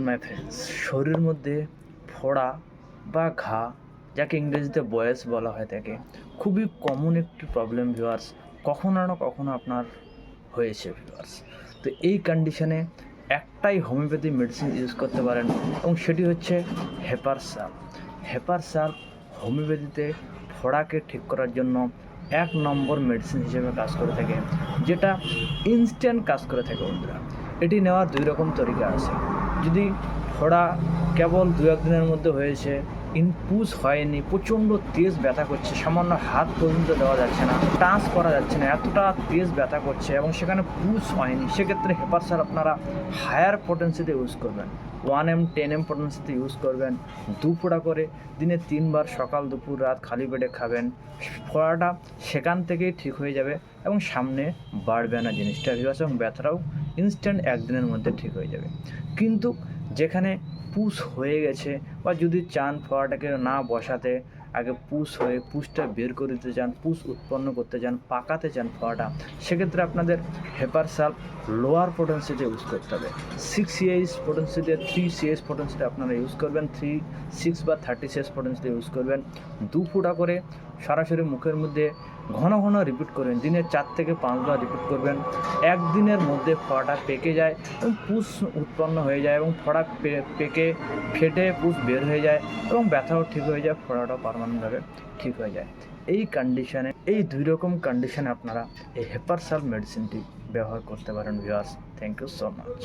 My friends, শরীরের মধ্যে ফোড়া বা ঘা, যাকে ইংরেজিতে বয়েস বলা হয় থাকে, খুবই কমন একটি প্রবলেম ভিউয়ার্স। কখনো না কখনো আপনার হয়েছে ভিউয়ার্স। তো এই কন্ডিশনে একটাই হোমিওপ্যাথি মেডিসিন ইউজ করতে পারেন এবং সেটি হচ্ছে হেপার সাল্প। হেপার সাল্প হোমিওপ্যাথিতে ফোড়াকে ঠিক করার জন্য 1 নম্বর মেডিসিন হিসেবে কাজ করে থাকে, যেটা ইনস্ট্যান্ট কাজ করে থাকে বন্ধুরা। এটি নেওয়ার 2 রকম তরিকা আছে। যদি ফোড়া কেবল 2-1 দিনের মধ্যে হয়েছে, ইনপুস হয়নি, প্রচণ্ড তেজ ব্যথা করছে, সামান্য হাত পর্যন্ত দেওয়া যাচ্ছে না, টাচ করা যাচ্ছে না, এতটা তেজ ব্যথা করছে এবং সেখানে পুস হয়নি, সেক্ষেত্রে হেপার সার আপনারা হায়ার পোটেন্সিতে ইউজ করবেন। 1 m 10 m পোটেন্সিতে ইউজ করবেন। 2 ফোঁটা করে দিনে 3 বার, সকাল দুপুর রাত খালি পেটে খাবেন। ফোড়াটা সেখান থেকেই ঠিক হয়ে যাবে এবং সামনে বাড়বে না জিনিসটা ভিউয়ার্স, এবং ব্যথাটাও ইনস্ট্যান্ট 1 দিনের মধ্যে ঠিক হয়ে যাবে। কিন্তু যেখানে পুশ হয়ে গেছে, বা যদি চান ফোড়াটাকে না বসাতে, আগে পুশ হয়ে পুশটা বের করে দিতে চান, পুশ উৎপন্ন করতে চান, পাকাতে চান ফোড়াটা, সেক্ষেত্রে আপনাদের হেপার সাল্প লোয়ার পোটেন্সিতে ইউজ করতে হবে। 6 CH পোটেন্সিতে, 3 CH পোটেন্সিতে আপনারা ইউজ করবেন, 3, 6 বা 30 CH পোটেন্সিতে ইউজ করবেন। 2 ফোঁটা করে সরাসরি মুখের মধ্যে ঘন ঘন রিপিট করবেন, দিনে 4 থেকে 5 বার রিপিট করবেন। 1 দিনের মধ্যে ফোড়াটা পেকে যায় এবং পুষ উৎপন্ন হয়ে যায় এবং ফোড়া পেকে ফেটে পুষ বের হয়ে যায় এবং ব্যথাও ঠিক হয়ে যায়, ফোড়াটাও পার্মানেন্টভাবে ঠিক হয়ে যায়। এই কন্ডিশনে, এই 2 রকম কন্ডিশনে আপনারা এই হেপার সাল্প মেডিসিনটি ব্যবহার করতে পারেন viewers. Thank you so much.